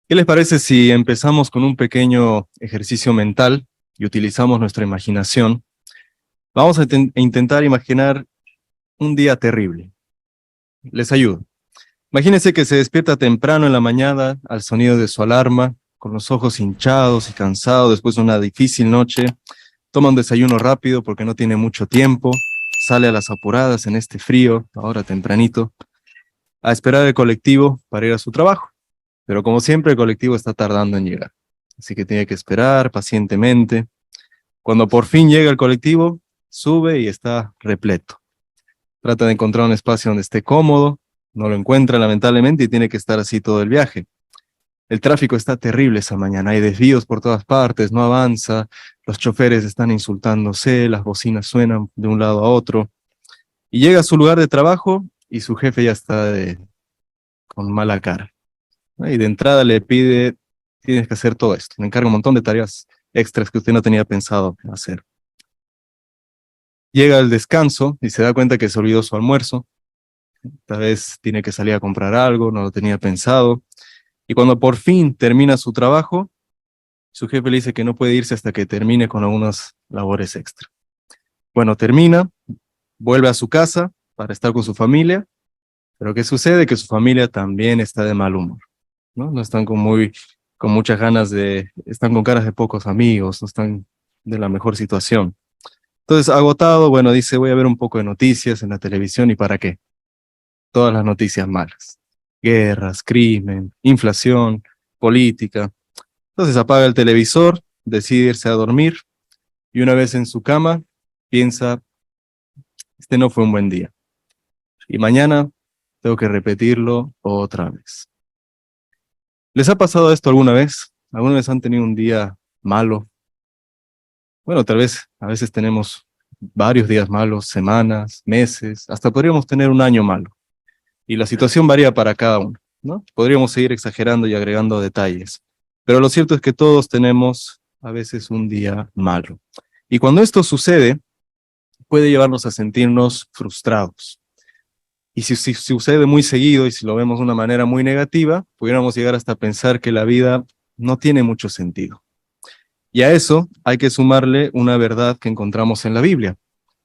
¿Qué les parece si empezamos con un pequeño ejercicio mental y utilizamos nuestra imaginación? Vamos a intentar imaginar un día terrible. Les ayudo. Imagínense que se despierta temprano en la mañana al sonido de su alarma, con los ojos hinchados y cansado después de una difícil noche. Toma un desayuno rápido porque no tiene mucho tiempo. Sale a las apuradas en este frío, ahora tempranito, a esperar el colectivo para ir a su trabajo. Pero como siempre, el colectivo está tardando en llegar. Así que tiene que esperar pacientemente. Cuando por fin llega el colectivo, sube y está repleto. Trata de encontrar un espacio donde esté cómodo, no lo encuentra lamentablemente y tiene que estar así todo el viaje. El tráfico está terrible esa mañana, hay desvíos por todas partes, no avanza, los choferes están insultándose, las bocinas suenan de un lado a otro. Y llega a su lugar de trabajo y su jefe ya está con mala cara, ¿no? Y de entrada le pide, tienes que hacer todo esto, le encarga un montón de tareas extras que usted no tenía pensado hacer. Llega al descanso y se da cuenta que se olvidó su almuerzo. Tal vez tiene que salir a comprar algo, no lo tenía pensado. Y cuando por fin termina su trabajo, su jefe le dice que no puede irse hasta que termine con algunas labores extra. Bueno, termina, vuelve a su casa para estar con su familia, pero ¿qué sucede? Que su familia también está de mal humor, ¿no? No están con muchas ganas están con caras de pocos amigos, no están de la mejor situación. Entonces, agotado, bueno, dice, voy a ver un poco de noticias en la televisión, ¿y para qué? Todas las noticias malas. Guerras, crimen, inflación, política. Entonces apaga el televisor, decide irse a dormir y una vez en su cama piensa, este no fue un buen día. Y mañana tengo que repetirlo otra vez. ¿Les ha pasado esto alguna vez? ¿Alguna vez han tenido un día malo? Bueno, tal vez a veces tenemos varios días malos, semanas, meses, hasta podríamos tener un año malo. Y la situación varía para cada uno, ¿no? Podríamos seguir exagerando y agregando detalles, pero lo cierto es que todos tenemos a veces un día malo. Y cuando esto sucede, puede llevarnos a sentirnos frustrados. Y si sucede muy seguido y si lo vemos de una manera muy negativa, pudiéramos llegar hasta pensar que la vida no tiene mucho sentido. Y a eso hay que sumarle una verdad que encontramos en la Biblia.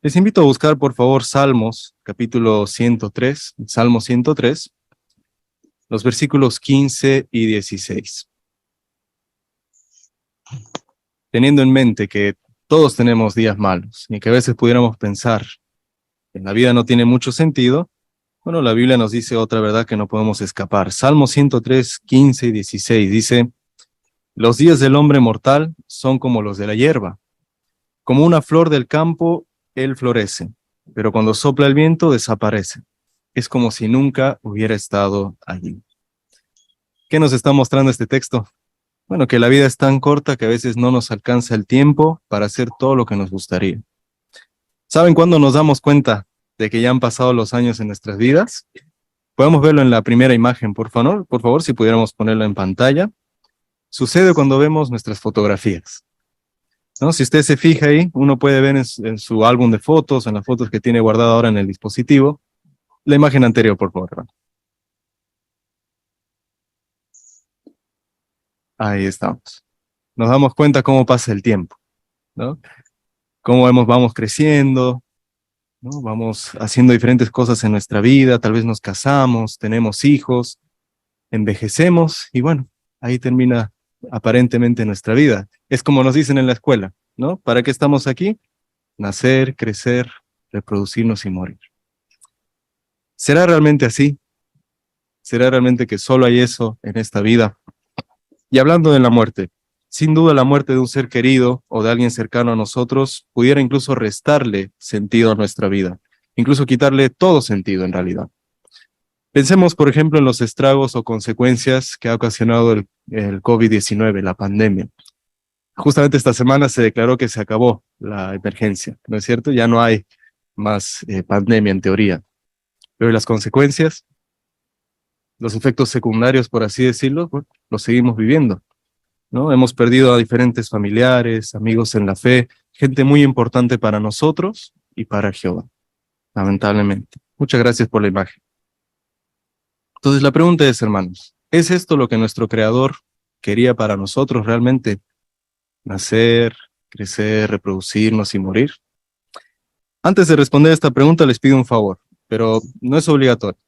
Les invito a buscar, por favor, Salmos, capítulo 103, Salmo 103, los versículos 15 y 16. Teniendo en mente que todos tenemos días malos y que a veces pudiéramos pensar que la vida no tiene mucho sentido, bueno, la Biblia nos dice otra verdad que no podemos escapar. Salmo 103, 15 y 16 dice, los días del hombre mortal son como los de la hierba, como una flor del campo, él florece, pero cuando sopla el viento desaparece. Es como si nunca hubiera estado allí. ¿Qué nos está mostrando este texto? Bueno, que la vida es tan corta que a veces no nos alcanza el tiempo para hacer todo lo que nos gustaría. ¿Saben cuándo nos damos cuenta de que ya han pasado los años en nuestras vidas? Podemos verlo en la primera imagen, por favor, si pudiéramos ponerlo en pantalla. Sucede cuando vemos nuestras fotografías, ¿no? Si usted se fija ahí, uno puede ver en su álbum de fotos, en las fotos que tiene guardada ahora en el dispositivo, la imagen anterior, por favor. Ahí estamos. Nos damos cuenta cómo pasa el tiempo, ¿no? Cómo vamos creciendo, ¿no? Vamos haciendo diferentes cosas en nuestra vida, tal vez nos casamos, tenemos hijos, envejecemos y bueno, ahí termina aparentemente nuestra vida. Es como nos dicen en la escuela, ¿no? ¿Para qué estamos aquí? Nacer, crecer, reproducirnos y morir. ¿Será realmente así? ¿Será realmente que solo hay eso en esta vida? Y hablando de la muerte, sin duda la muerte de un ser querido o de alguien cercano a nosotros pudiera incluso restarle sentido a nuestra vida, incluso quitarle todo sentido en realidad. Pensemos, por ejemplo, en los estragos o consecuencias que ha ocasionado el COVID-19, la pandemia. Justamente esta semana se declaró que se acabó la emergencia, ¿no es cierto? Ya no hay más pandemia en teoría. Pero las consecuencias, los efectos secundarios, por así decirlo, bueno, los seguimos viviendo, ¿no? Hemos perdido a diferentes familiares, amigos en la fe, gente muy importante para nosotros y para Jehová, lamentablemente. Muchas gracias por la imagen. Entonces la pregunta es, hermanos, ¿es esto lo que nuestro Creador quería para nosotros realmente nacer, crecer, reproducirnos y morir? Antes de responder esta pregunta les pido un favor, pero no es obligatorio.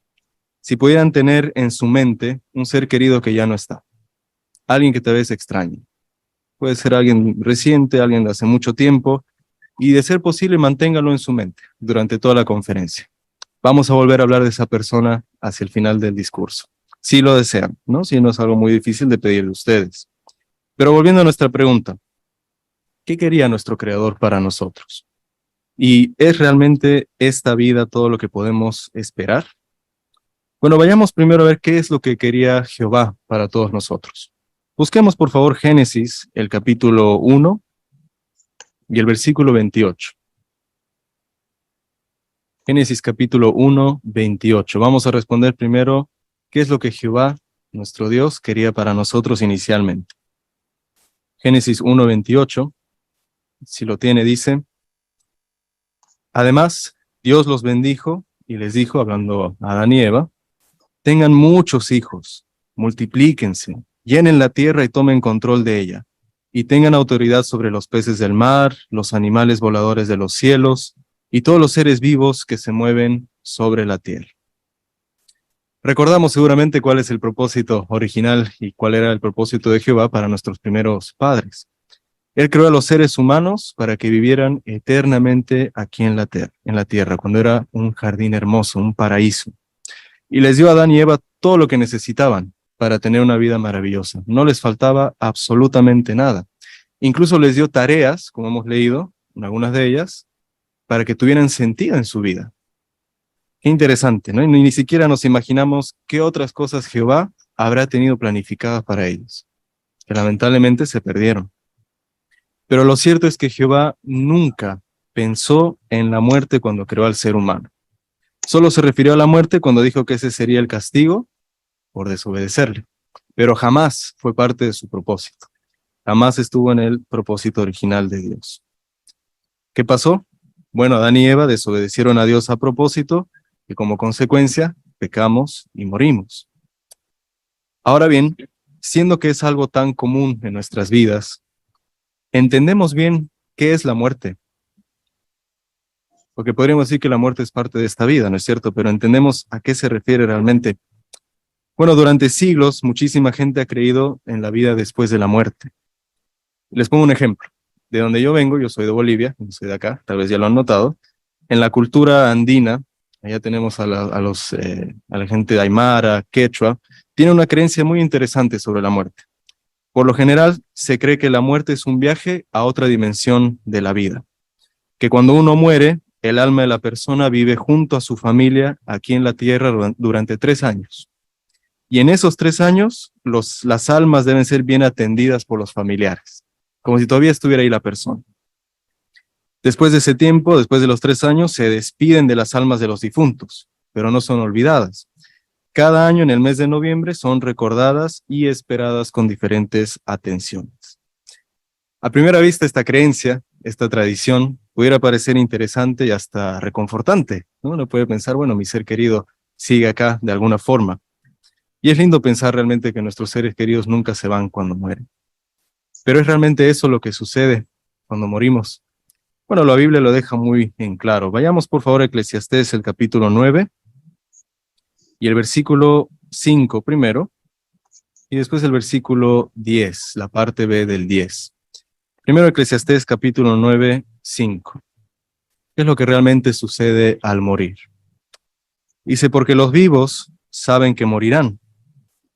Si pudieran tener en su mente un ser querido que ya no está, alguien que tal vez extrañe. Puede ser alguien reciente, alguien de hace mucho tiempo, y de ser posible manténgalo en su mente durante toda la conferencia. Vamos a volver a hablar de esa persona hacia el final del discurso, si lo desean, ¿no? Si no es algo muy difícil de pedirle a ustedes. Pero volviendo a nuestra pregunta, ¿qué quería nuestro Creador para nosotros? ¿Y es realmente esta vida todo lo que podemos esperar? Bueno, vayamos primero a ver qué es lo que quería Jehová para todos nosotros. Busquemos, por favor, Génesis, el capítulo 1 y el versículo 28. Génesis capítulo 1, 28. Vamos a responder primero qué es lo que Jehová, nuestro Dios, quería para nosotros inicialmente. Génesis 1, 28, si lo tiene, dice: Además, Dios los bendijo y les dijo, hablando a Adán y Eva, tengan muchos hijos, multiplíquense, llenen la tierra y tomen control de ella, y tengan autoridad sobre los peces del mar, los animales voladores de los cielos, y todos los seres vivos que se mueven sobre la tierra. Recordamos seguramente cuál es el propósito original y cuál era el propósito de Jehová para nuestros primeros padres. Él creó a los seres humanos para que vivieran eternamente aquí en la tierra, cuando era un jardín hermoso, un paraíso. Y les dio a Adán y Eva todo lo que necesitaban para tener una vida maravillosa. No les faltaba absolutamente nada. Incluso les dio tareas, como hemos leído, en algunas de ellas, para que tuvieran sentido en su vida. Qué interesante, ¿no? Y ni siquiera nos imaginamos qué otras cosas Jehová habrá tenido planificadas para ellos, que lamentablemente se perdieron. Pero lo cierto es que Jehová nunca pensó en la muerte cuando creó al ser humano. Solo se refirió a la muerte cuando dijo que ese sería el castigo por desobedecerle, pero jamás fue parte de su propósito. Jamás estuvo en el propósito original de Dios. ¿Qué pasó? Bueno, Adán y Eva desobedecieron a Dios a propósito y como consecuencia pecamos y morimos. Ahora bien, siendo que es algo tan común en nuestras vidas, ¿entendemos bien qué es la muerte? Porque podríamos decir que la muerte es parte de esta vida, ¿no es cierto? Pero entendemos a qué se refiere realmente. Bueno, durante siglos muchísima gente ha creído en la vida después de la muerte. Les pongo un ejemplo. De donde yo vengo, yo soy de Bolivia, no soy de acá, tal vez ya lo han notado. En la cultura andina, allá tenemos a la gente de Aymara, Quechua, tiene una creencia muy interesante sobre la muerte. Por lo general, se cree que la muerte es un viaje a otra dimensión de la vida. Que cuando uno muere, el alma de la persona vive junto a su familia aquí en la tierra durante 3 años. Y en esos 3 años, las almas deben ser bien atendidas por los familiares, como si todavía estuviera ahí la persona. Después de ese tiempo, después de los 3 años, se despiden de las almas de los difuntos, pero no son olvidadas. Cada año en el mes de noviembre son recordadas y esperadas con diferentes atenciones. A primera vista, esta creencia, esta tradición, pudiera parecer interesante y hasta reconfortante, ¿no? Uno puede pensar, bueno, mi ser querido sigue acá de alguna forma. Y es lindo pensar realmente que nuestros seres queridos nunca se van cuando mueren. Pero ¿es realmente eso lo que sucede cuando morimos? Bueno, la Biblia lo deja muy en claro. Vayamos por favor a Eclesiastés, el capítulo 9, y el versículo 5 primero, y después el versículo 10, la parte B del 10. Primero Eclesiastés, capítulo 9, 5. ¿Qué es lo que realmente sucede al morir? Dice, porque los vivos saben que morirán,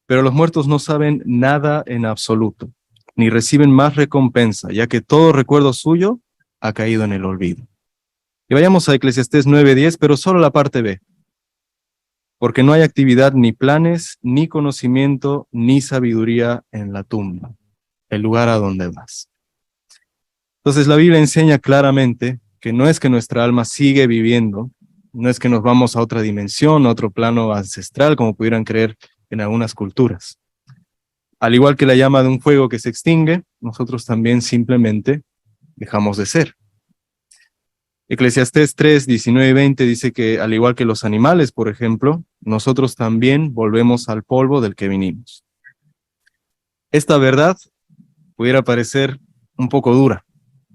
pero los muertos no saben nada en absoluto, ni reciben más recompensa, ya que todo recuerdo suyo ha caído en el olvido. Y vayamos a Eclesiastés 9:10, pero solo la parte B. Porque no hay actividad, ni planes, ni conocimiento, ni sabiduría en la tumba, el lugar a donde vas. Entonces la Biblia enseña claramente que no es que nuestra alma sigue viviendo, no es que nos vamos a otra dimensión, a otro plano ancestral, como pudieran creer en algunas culturas. Al igual que la llama de un fuego que se extingue, nosotros también simplemente dejamos de ser. Eclesiastés 3, 19 y 20 dice que al igual que los animales, por ejemplo, nosotros también volvemos al polvo del que vinimos. Esta verdad pudiera parecer un poco dura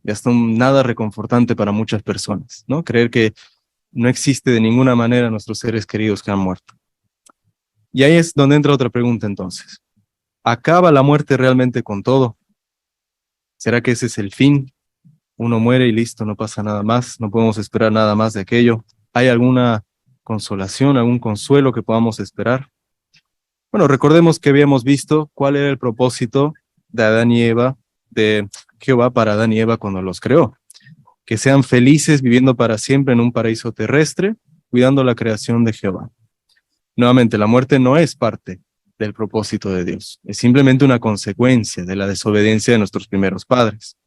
y hasta nada reconfortante para muchas personas, ¿no? Creer que no existe de ninguna manera nuestros seres queridos que han muerto. Y ahí es donde entra otra pregunta entonces. ¿Acaba la muerte realmente con todo? ¿Será que ese es el fin? Uno muere y listo, no pasa nada más, no podemos esperar nada más de aquello. ¿Hay alguna consolación, algún consuelo que podamos esperar? Bueno, recordemos que habíamos visto cuál era el propósito de Adán y Eva, de Jehová para Adán y Eva cuando los creó. Que sean felices viviendo para siempre en un paraíso terrestre, cuidando la creación de Jehová. Nuevamente, la muerte no es parte del propósito de Dios, es simplemente una consecuencia de la desobediencia de nuestros primeros padres.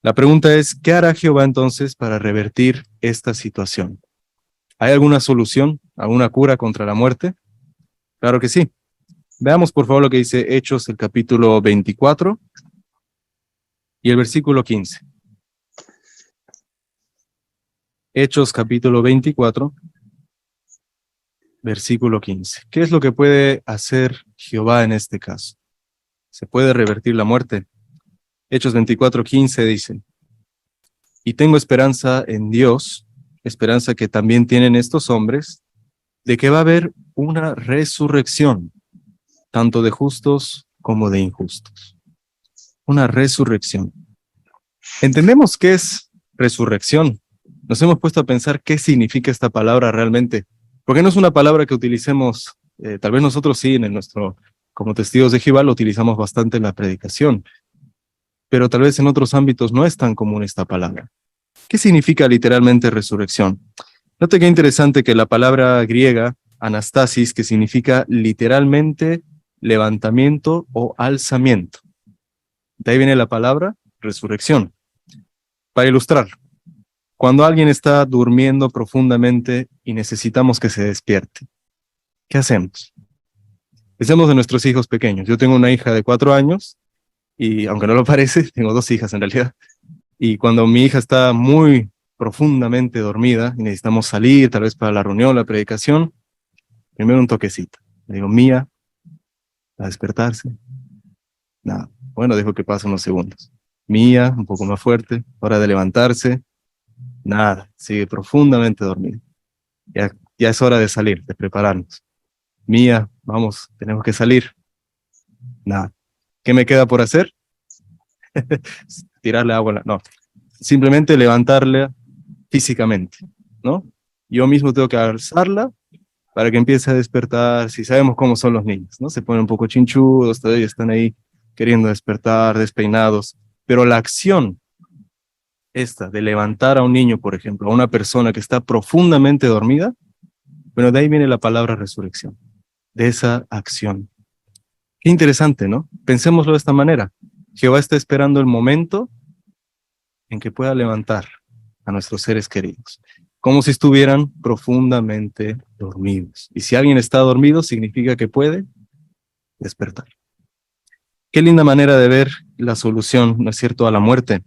La pregunta es, ¿qué hará Jehová entonces para revertir esta situación? ¿Hay alguna solución, alguna cura contra la muerte? Claro que sí. Veamos por favor lo que dice Hechos, el capítulo 24 y el versículo 15. Hechos capítulo 24, versículo 15. ¿Qué es lo que puede hacer Jehová en este caso? ¿Se puede revertir la muerte? Hechos 24, 15 dice, y tengo esperanza en Dios, esperanza que también tienen estos hombres, de que va a haber una resurrección, tanto de justos como de injustos. Una resurrección. ¿Entendemos qué es resurrección? Nos hemos puesto a pensar qué significa esta palabra realmente, porque no es una palabra que utilicemos, tal vez nosotros sí, como testigos de Jehová lo utilizamos bastante en la predicación, pero tal vez en otros ámbitos no es tan común esta palabra. ¿Qué significa literalmente resurrección? Note qué interesante que la palabra griega, anastasis, que significa literalmente levantamiento o alzamiento. De ahí viene la palabra resurrección. Para ilustrar, cuando alguien está durmiendo profundamente y necesitamos que se despierte, ¿qué hacemos? Pensemos en nuestros hijos pequeños. Yo tengo una hija de 4 años y, aunque no lo parece, tengo 2 hijas en realidad. Y cuando mi hija está muy profundamente dormida y necesitamos salir, tal vez para la reunión, la predicación, primero un toquecito. Le digo, Mía, a despertarse. Nada. Bueno, dejo que pasen unos segundos. Mía, un poco más fuerte, hora de levantarse. Nada, sigue profundamente dormida. Ya es hora de salir, de prepararnos. Mía, vamos, tenemos que salir. Nada. ¿Qué me queda por hacer? Tirarle agua. No, simplemente levantarla físicamente, ¿no? Yo mismo tengo que alzarla para que empiece a despertar. Si sabemos cómo son los niños, ¿no? Se ponen un poco chinchudos, todavía están ahí queriendo despertar, despeinados. Pero la acción esta de levantar a un niño, por ejemplo, a una persona que está profundamente dormida, bueno, de ahí viene la palabra resurrección, de esa acción. Qué interesante, ¿no? Pensémoslo de esta manera. Jehová está esperando el momento en que pueda levantar a nuestros seres queridos, como si estuvieran profundamente dormidos. Y si alguien está dormido, significa que puede despertar. Qué linda manera de ver la solución, ¿no es cierto?, a la muerte.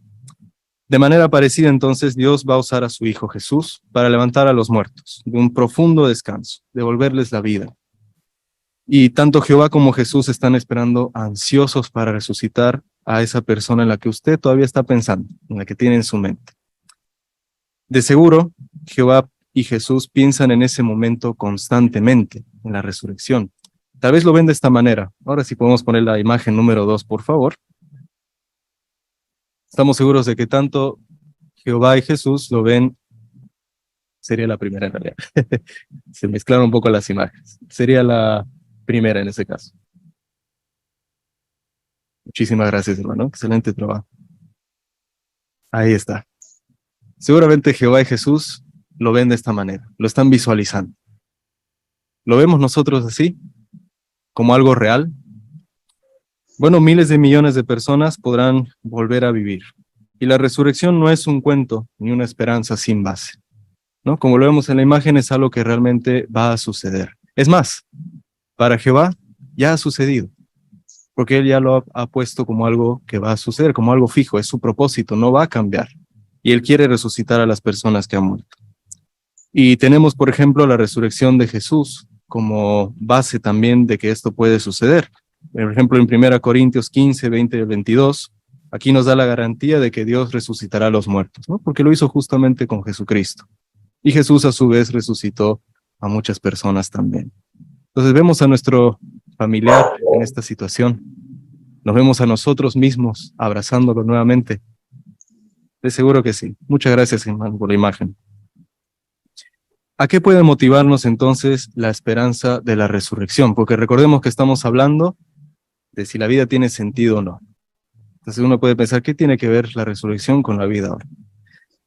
De manera parecida, entonces, Dios va a usar a su Hijo Jesús para levantar a los muertos de un profundo descanso, devolverles la vida. Y tanto Jehová como Jesús están esperando ansiosos para resucitar a esa persona en la que usted todavía está pensando, en la que tiene en su mente. De seguro, Jehová y Jesús piensan en ese momento constantemente, en la resurrección. Tal vez lo ven de esta manera. Ahora sí podemos poner la imagen número 2, por favor. Estamos seguros de que tanto Jehová y Jesús lo ven. Sería la primera en realidad. Se mezclaron un poco las imágenes. Sería la primera en ese caso. Muchísimas gracias, hermano. Excelente trabajo. Ahí está. Seguramente Jehová y Jesús lo ven de esta manera. Lo están visualizando. ¿Lo vemos nosotros así? ¿Como algo real? Bueno, miles de millones de personas podrán volver a vivir. Y la resurrección no es un cuento ni una esperanza sin base, ¿no? Como lo vemos en la imagen, es algo que realmente va a suceder. Es más, para Jehová ya ha sucedido, porque Él ya lo ha puesto como algo que va a suceder, como algo fijo, es su propósito, no va a cambiar. Y Él quiere resucitar a las personas que han muerto. Y tenemos, por ejemplo, la resurrección de Jesús como base también de que esto puede suceder. Por ejemplo, en 1 Corintios 15, 20 y 22, aquí nos da la garantía de que Dios resucitará a los muertos, ¿no? Porque lo hizo justamente con Jesucristo. Y Jesús a su vez resucitó a muchas personas también. Entonces vemos a nuestro familiar en esta situación. Nos vemos a nosotros mismos abrazándolo nuevamente. De seguro que sí. Muchas gracias, hermano, por la imagen. ¿A qué puede motivarnos entonces la esperanza de la resurrección? Porque recordemos que estamos hablando de si la vida tiene sentido o no. Entonces uno puede pensar, ¿qué tiene que ver la resurrección con la vida ahora?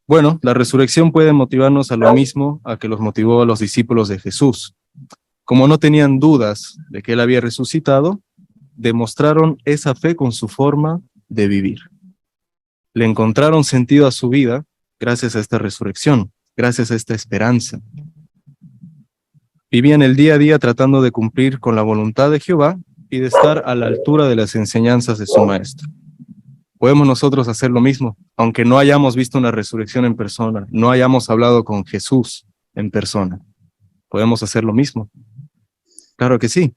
Bueno, la resurrección puede motivarnos a lo mismo a que los motivó a los discípulos de Jesús. Como no tenían dudas de que él había resucitado, demostraron esa fe con su forma de vivir. Le encontraron sentido a su vida gracias a esta resurrección, gracias a esta esperanza. Vivían el día a día tratando de cumplir con la voluntad de Jehová y de estar a la altura de las enseñanzas de su maestro. Podemos nosotros hacer lo mismo, aunque no hayamos visto una resurrección en persona, no hayamos hablado con Jesús en persona. Podemos hacer lo mismo. Claro que sí.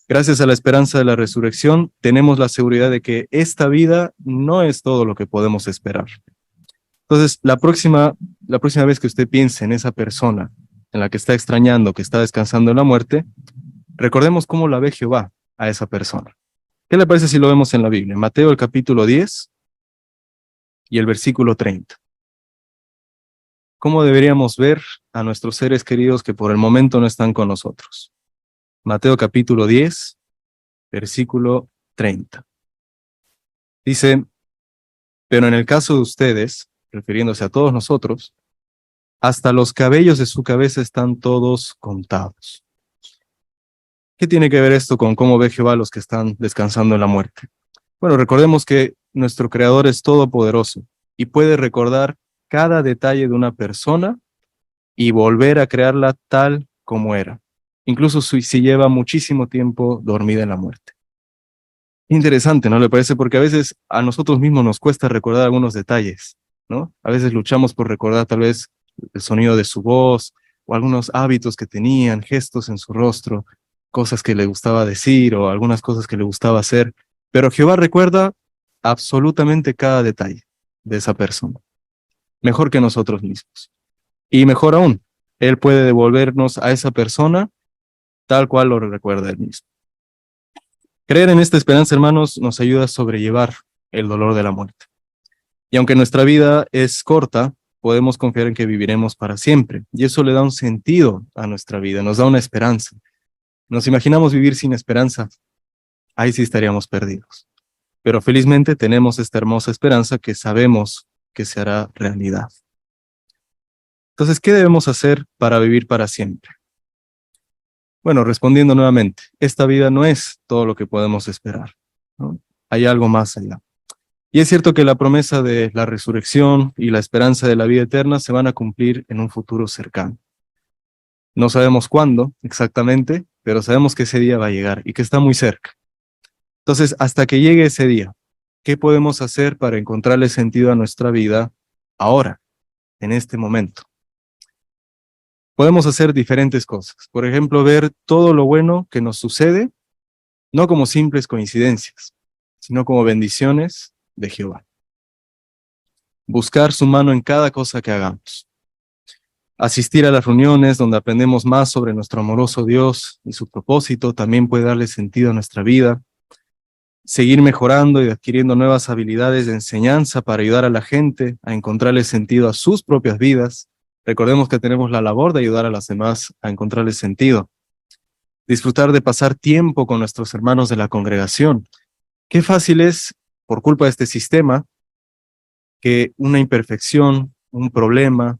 Gracias a la esperanza de la resurrección, tenemos la seguridad de que esta vida no es todo lo que podemos esperar. Entonces, la próxima vez que usted piense en esa persona en la que está extrañando, que está descansando en la muerte, recordemos cómo la ve Jehová a esa persona. ¿Qué le parece si lo vemos en la Biblia? Mateo el capítulo 10 y el versículo 30. ¿Cómo deberíamos ver a nuestros seres queridos que por el momento no están con nosotros? Mateo capítulo 10, versículo 30. Dice, pero en el caso de ustedes, refiriéndose a todos nosotros, hasta los cabellos de su cabeza están todos contados. ¿Qué tiene que ver esto con cómo ve Jehová a los que están descansando en la muerte? Bueno, recordemos que nuestro Creador es todopoderoso y puede recordar cada detalle de una persona y volver a crearla tal como era, incluso si lleva muchísimo tiempo dormida en la muerte. Interesante, ¿no le parece? Porque a veces a nosotros mismos nos cuesta recordar algunos detalles, ¿no? A veces luchamos por recordar tal vez el sonido de su voz o algunos hábitos que tenían, gestos en su rostro, cosas que le gustaba decir o algunas cosas que le gustaba hacer, pero Jehová recuerda absolutamente cada detalle de esa persona, mejor que nosotros mismos. Y mejor aún, Él puede devolvernos a esa persona tal cual lo recuerda Él mismo. Creer en esta esperanza, hermanos, nos ayuda a sobrellevar el dolor de la muerte. Y aunque nuestra vida es corta, podemos confiar en que viviremos para siempre. Y eso le da un sentido a nuestra vida, nos da una esperanza. Nos imaginamos vivir sin esperanza, ahí sí estaríamos perdidos. Pero felizmente tenemos esta hermosa esperanza que sabemos que se hará realidad. Entonces, ¿qué debemos hacer para vivir para siempre? Bueno, respondiendo nuevamente, esta vida no es todo lo que podemos esperar, ¿no? Hay algo más allá. Y es cierto que la promesa de la resurrección y la esperanza de la vida eterna se van a cumplir en un futuro cercano. No sabemos cuándo exactamente, pero sabemos que ese día va a llegar y que está muy cerca. Entonces, hasta que llegue ese día, ¿qué podemos hacer para encontrarle sentido a nuestra vida ahora, en este momento? Podemos hacer diferentes cosas. Por ejemplo, ver todo lo bueno que nos sucede, no como simples coincidencias, sino como bendiciones de Jehová. Buscar su mano en cada cosa que hagamos. Asistir a las reuniones donde aprendemos más sobre nuestro amoroso Dios y su propósito también puede darle sentido a nuestra vida. Seguir mejorando y adquiriendo nuevas habilidades de enseñanza para ayudar a la gente a encontrarle sentido a sus propias vidas. Recordemos que tenemos la labor de ayudar a las demás a encontrarle sentido. Disfrutar de pasar tiempo con nuestros hermanos de la congregación. Qué fácil es, por culpa de este sistema, que una imperfección, un problema,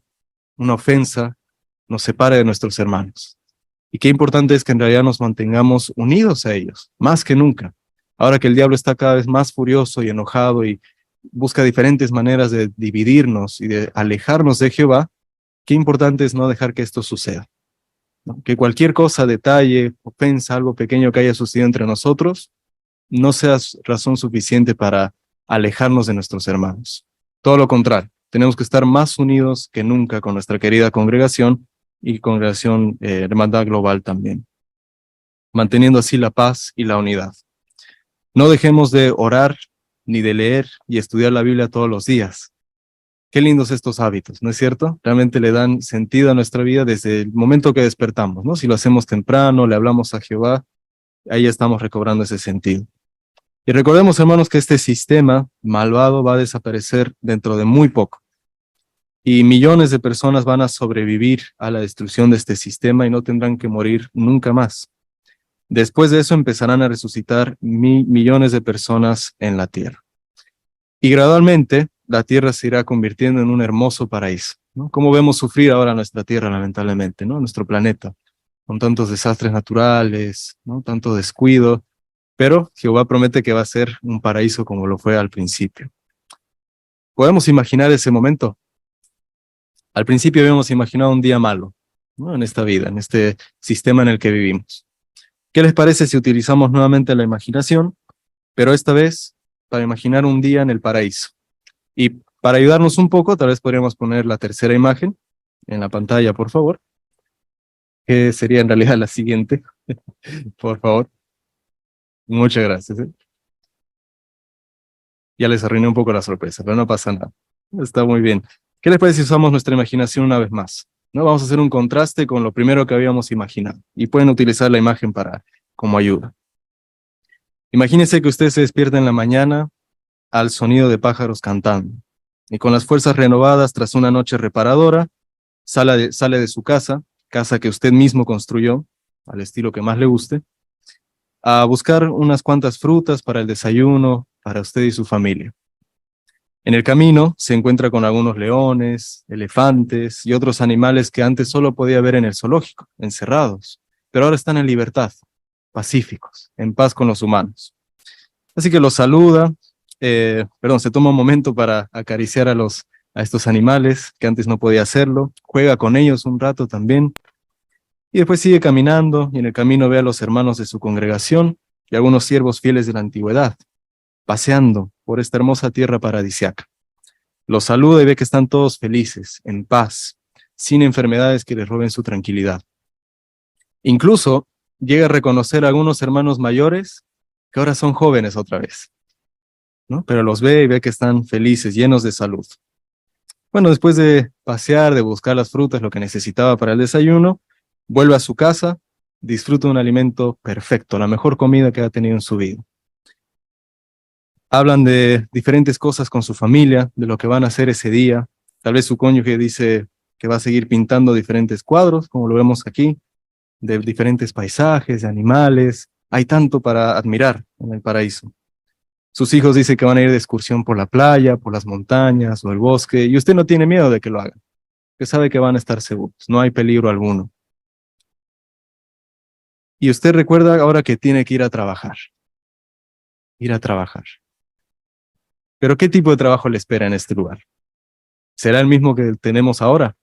una ofensa nos separe de nuestros hermanos. Y qué importante es que en realidad nos mantengamos unidos a ellos, más que nunca. Ahora que el diablo está cada vez más furioso y enojado y busca diferentes maneras de dividirnos y de alejarnos de Jehová, qué importante es no dejar que esto suceda, ¿no? Que cualquier cosa, detalle, ofensa, algo pequeño que haya sucedido entre nosotros, no sea razón suficiente para alejarnos de nuestros hermanos. Todo lo contrario, tenemos que estar más unidos que nunca con nuestra querida congregación y congregación Hermandad Global también, manteniendo así la paz y la unidad. No dejemos de orar ni de leer y estudiar la Biblia todos los días. Qué lindos estos hábitos, ¿no es cierto? Realmente le dan sentido a nuestra vida desde el momento que despertamos, ¿no? Si lo hacemos temprano, le hablamos a Jehová, ahí estamos recobrando ese sentido. Y recordemos, hermanos, que este sistema malvado va a desaparecer dentro de muy poco. Y millones de personas van a sobrevivir a la destrucción de este sistema y no tendrán que morir nunca más. Después de eso empezarán a resucitar millones de personas en la tierra. Y gradualmente la tierra se irá convirtiendo en un hermoso paraíso, ¿no? Como vemos sufrir ahora nuestra tierra, lamentablemente, ¿no? Nuestro planeta, con tantos desastres naturales, ¿no? Tanto descuido, pero Jehová promete que va a ser un paraíso como lo fue al principio. ¿Podemos imaginar ese momento? Al principio habíamos imaginado un día malo, ¿no? En esta vida, en este sistema en el que vivimos. ¿Qué les parece si utilizamos nuevamente la imaginación, pero esta vez para imaginar un día en el paraíso? Y para ayudarnos un poco, tal vez podríamos poner la tercera imagen en la pantalla, por favor, que sería en realidad la siguiente, por favor. Muchas gracias. Ya les arruiné un poco la sorpresa, pero no pasa nada. Está muy bien. ¿Qué les parece si usamos nuestra imaginación una vez más? ¿No? Vamos a hacer un contraste con lo primero que habíamos imaginado y pueden utilizar la imagen como ayuda. Imagínense que usted se despierta en la mañana al sonido de pájaros cantando y con las fuerzas renovadas tras una noche reparadora, sale de su casa que usted mismo construyó, al estilo que más le guste, a buscar unas cuantas frutas para el desayuno, para usted y su familia. En el camino se encuentra con algunos leones, elefantes y otros animales que antes solo podía ver en el zoológico, encerrados, pero ahora están en libertad, pacíficos, en paz con los humanos. Así que los saluda, se toma un momento para acariciar a estos animales que antes no podía hacerlo, juega con ellos un rato también, y después sigue caminando y en el camino ve a los hermanos de su congregación y algunos siervos fieles de la antigüedad, paseando por esta hermosa tierra paradisiaca. Los saluda y ve que están todos felices, en paz, sin enfermedades que les roben su tranquilidad. Incluso llega a reconocer a algunos hermanos mayores que ahora son jóvenes otra vez, ¿no? Pero los ve y ve que están felices, llenos de salud. Bueno, después de pasear, de buscar las frutas, lo que necesitaba para el desayuno, vuelve a su casa, disfruta un alimento perfecto, la mejor comida que ha tenido en su vida. Hablan de diferentes cosas con su familia, de lo que van a hacer ese día. Tal vez su cónyuge dice que va a seguir pintando diferentes cuadros, como lo vemos aquí, de diferentes paisajes, de animales. Hay tanto para admirar en el paraíso. Sus hijos dicen que van a ir de excursión por la playa, por las montañas o el bosque, y usted no tiene miedo de que lo hagan, que sabe que van a estar seguros, no hay peligro alguno. Y usted recuerda ahora que tiene que ir a trabajar. Ir a trabajar. Pero ¿qué tipo de trabajo le espera en este lugar? ¿Será el mismo que tenemos ahora?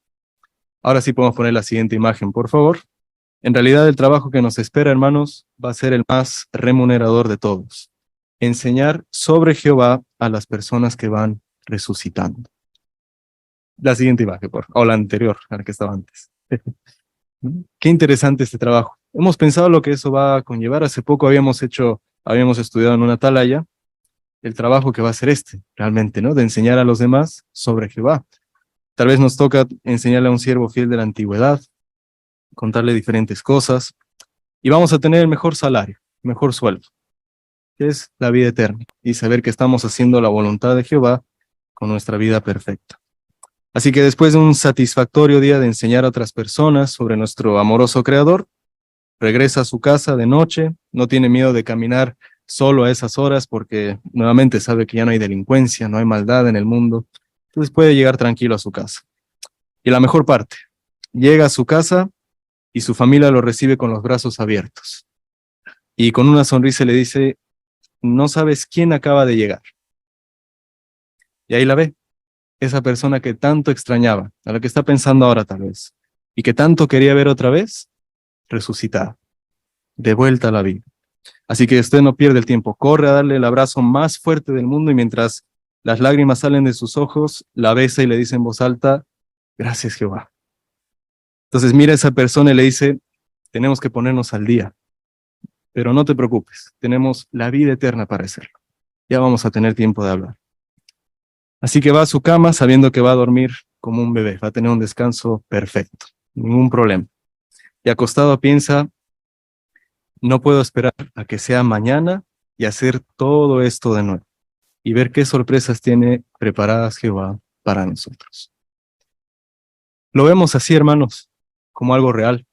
Ahora sí podemos poner la siguiente imagen, por favor. En realidad el trabajo que nos espera, hermanos, va a ser el más remunerador de todos. Enseñar sobre Jehová a las personas que van resucitando. La siguiente imagen, por favor, o la anterior, a la que estaba antes. Qué interesante este trabajo. Hemos pensado lo que eso va a conllevar. Hace poco habíamos estudiado en una atalaya el trabajo que va a ser realmente, ¿no? De enseñar a los demás sobre Jehová. Tal vez nos toca enseñarle a un siervo fiel de la antigüedad, contarle diferentes cosas, y vamos a tener el mejor salario, mejor sueldo, que es la vida eterna, y saber que estamos haciendo la voluntad de Jehová con nuestra vida perfecta. Así que después de un satisfactorio día de enseñar a otras personas sobre nuestro amoroso Creador, regresa a su casa de noche, no tiene miedo de caminar solo a esas horas porque nuevamente sabe que ya no hay delincuencia, no hay maldad en el mundo, entonces puede llegar tranquilo a su casa. Y la mejor parte, llega a su casa y su familia lo recibe con los brazos abiertos. Y con una sonrisa le dice, no sabes quién acaba de llegar. Y ahí la ve, esa persona que tanto extrañaba, a la que está pensando ahora tal vez, y que tanto quería ver otra vez, resucitada, de vuelta a la vida. Así que usted no pierde el tiempo, corre a darle el abrazo más fuerte del mundo y mientras las lágrimas salen de sus ojos, la besa y le dice en voz alta, gracias Jehová. Entonces mira a esa persona y le dice, tenemos que ponernos al día. pero no te preocupes, tenemos la vida eterna para hacerlo. Ya vamos a tener tiempo de hablar. Así que va a su cama sabiendo que va a dormir como un bebé, va a tener un descanso perfecto, ningún problema. Y acostado piensa, no puedo esperar a que sea mañana y hacer todo esto de nuevo y ver qué sorpresas tiene preparadas Jehová para nosotros. Lo vemos así, hermanos, como algo real.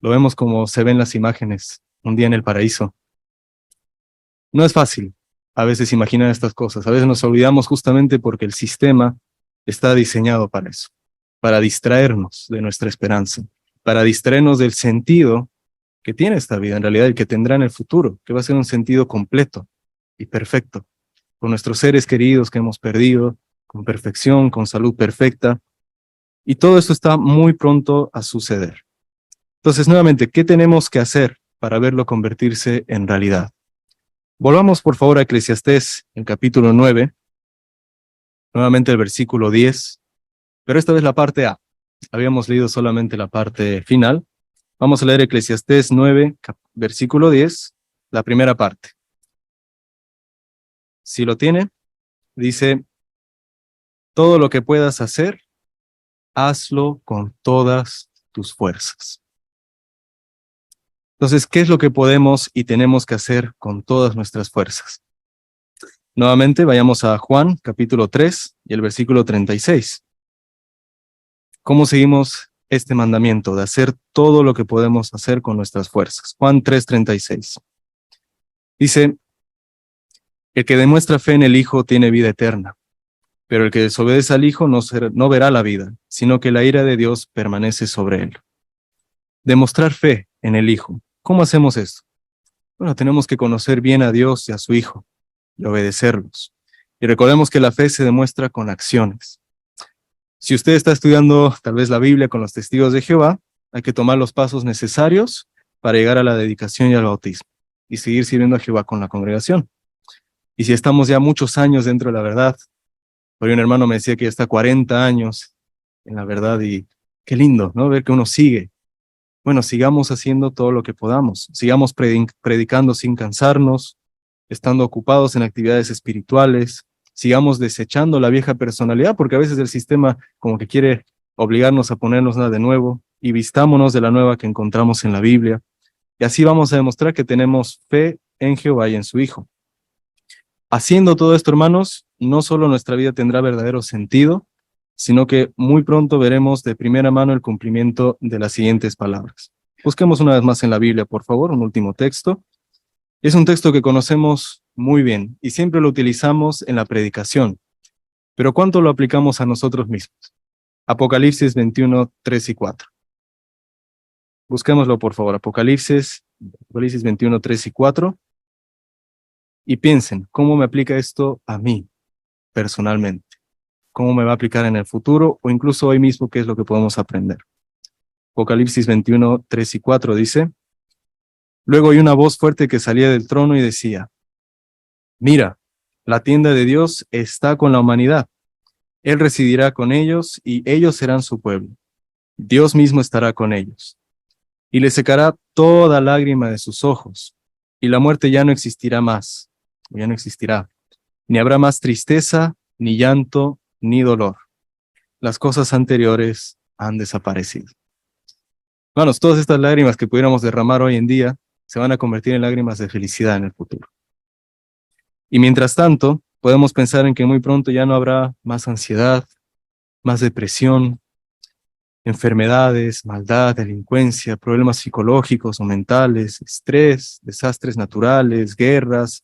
Lo vemos como se ven las imágenes un día en el paraíso. No es fácil a veces imaginar estas cosas. A veces nos olvidamos justamente porque el sistema está diseñado para eso, para distraernos de nuestra esperanza, para distraernos del sentido que tiene esta vida, en realidad el que tendrá en el futuro, que va a ser un sentido completo y perfecto, con nuestros seres queridos que hemos perdido, con perfección, con salud perfecta, y todo esto está muy pronto a suceder. Entonces, nuevamente, ¿qué tenemos que hacer para verlo convertirse en realidad? Volvamos, por favor, a Eclesiastés, en capítulo 9, nuevamente el versículo 10, pero esta vez la parte A. Habíamos leído solamente la parte final. Vamos a leer Eclesiastés 9, versículo 10, la primera parte. Si lo tiene, dice, todo lo que puedas hacer, hazlo con todas tus fuerzas. Entonces, ¿qué es lo que podemos y tenemos que hacer con todas nuestras fuerzas? Nuevamente, vayamos a Juan, capítulo 3, y el versículo 36. ¿Cómo seguimos este mandamiento de hacer todo lo que podemos hacer con nuestras fuerzas? Juan 3:36. Dice, el que demuestra fe en el Hijo tiene vida eterna, pero el que desobedece al Hijo no verá la vida, sino que la ira de Dios permanece sobre él. Demostrar fe en el Hijo. ¿Cómo hacemos esto? Bueno, tenemos que conocer bien a Dios y a su Hijo y obedecerlos. Y recordemos que la fe se demuestra con acciones. Si usted está estudiando tal vez la Biblia con los testigos de Jehová, hay que tomar los pasos necesarios para llegar a la dedicación y al bautismo y seguir sirviendo a Jehová con la congregación. Y si estamos ya muchos años dentro de la verdad, por ahí un hermano me decía que ya está 40 años en la verdad y qué lindo, ¿no? Ver que uno sigue. Bueno, sigamos haciendo todo lo que podamos, sigamos predicando sin cansarnos, estando ocupados en actividades espirituales, sigamos desechando la vieja personalidad, porque a veces el sistema como que quiere obligarnos a ponernos nada de nuevo, y vistámonos de la nueva que encontramos en la Biblia, y así vamos a demostrar que tenemos fe en Jehová y en su Hijo. Haciendo todo esto, hermanos, no solo nuestra vida tendrá verdadero sentido, sino que muy pronto veremos de primera mano el cumplimiento de las siguientes palabras. Busquemos una vez más en la Biblia, por favor, un último texto. Es un texto que conocemos muy bien y siempre lo utilizamos en la predicación. Pero ¿cuánto lo aplicamos a nosotros mismos? Apocalipsis 21, 3 y 4. Busquémoslo, por favor. Apocalipsis 21, 3 y 4. Y piensen, ¿cómo me aplica esto a mí personalmente? ¿Cómo me va a aplicar en el futuro o incluso hoy mismo qué es lo que podemos aprender? Apocalipsis 21, 3 y 4 dice, luego oí una voz fuerte que salía del trono y decía, mira, la tienda de Dios está con la humanidad. Él residirá con ellos y ellos serán su pueblo. Dios mismo estará con ellos. Y le secará toda lágrima de sus ojos. Y la muerte ya no existirá más. Ya no existirá. Ni habrá más tristeza, ni llanto, ni dolor. Las cosas anteriores han desaparecido. Hermanos, todas estas lágrimas que pudiéramos derramar hoy en día se van a convertir en lágrimas de felicidad en el futuro. Y mientras tanto, podemos pensar en que muy pronto ya no habrá más ansiedad, más depresión, enfermedades, maldad, delincuencia, problemas psicológicos o mentales, estrés, desastres naturales, guerras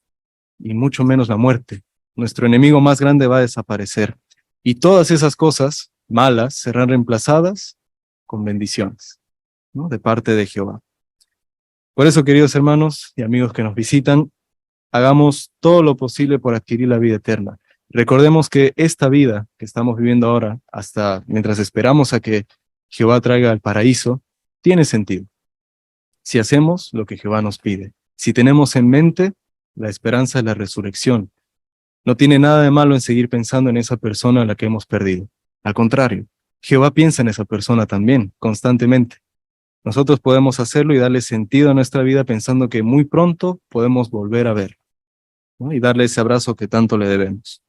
y mucho menos la muerte. Nuestro enemigo más grande va a desaparecer. Y todas esas cosas malas serán reemplazadas con bendiciones, ¿no? De parte de Jehová. Por eso, queridos hermanos y amigos que nos visitan, hagamos todo lo posible por adquirir la vida eterna. Recordemos que esta vida que estamos viviendo ahora, hasta mientras esperamos a que Jehová traiga el paraíso, tiene sentido. Si hacemos lo que Jehová nos pide, si tenemos en mente la esperanza de la resurrección, no tiene nada de malo en seguir pensando en esa persona a la que hemos perdido. Al contrario, Jehová piensa en esa persona también, constantemente. Nosotros podemos hacerlo y darle sentido a nuestra vida pensando que muy pronto podemos volver a ver, ¿no? Y darle ese abrazo que tanto le debemos.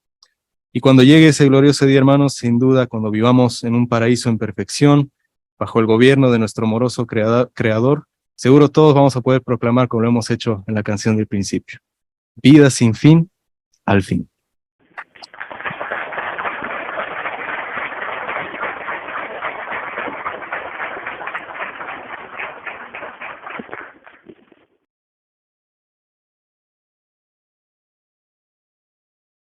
Y cuando llegue ese glorioso día, hermanos, sin duda, cuando vivamos en un paraíso en perfección, bajo el gobierno de nuestro amoroso creador, seguro todos vamos a poder proclamar, como lo hemos hecho en la canción del principio: vida sin fin, al fin.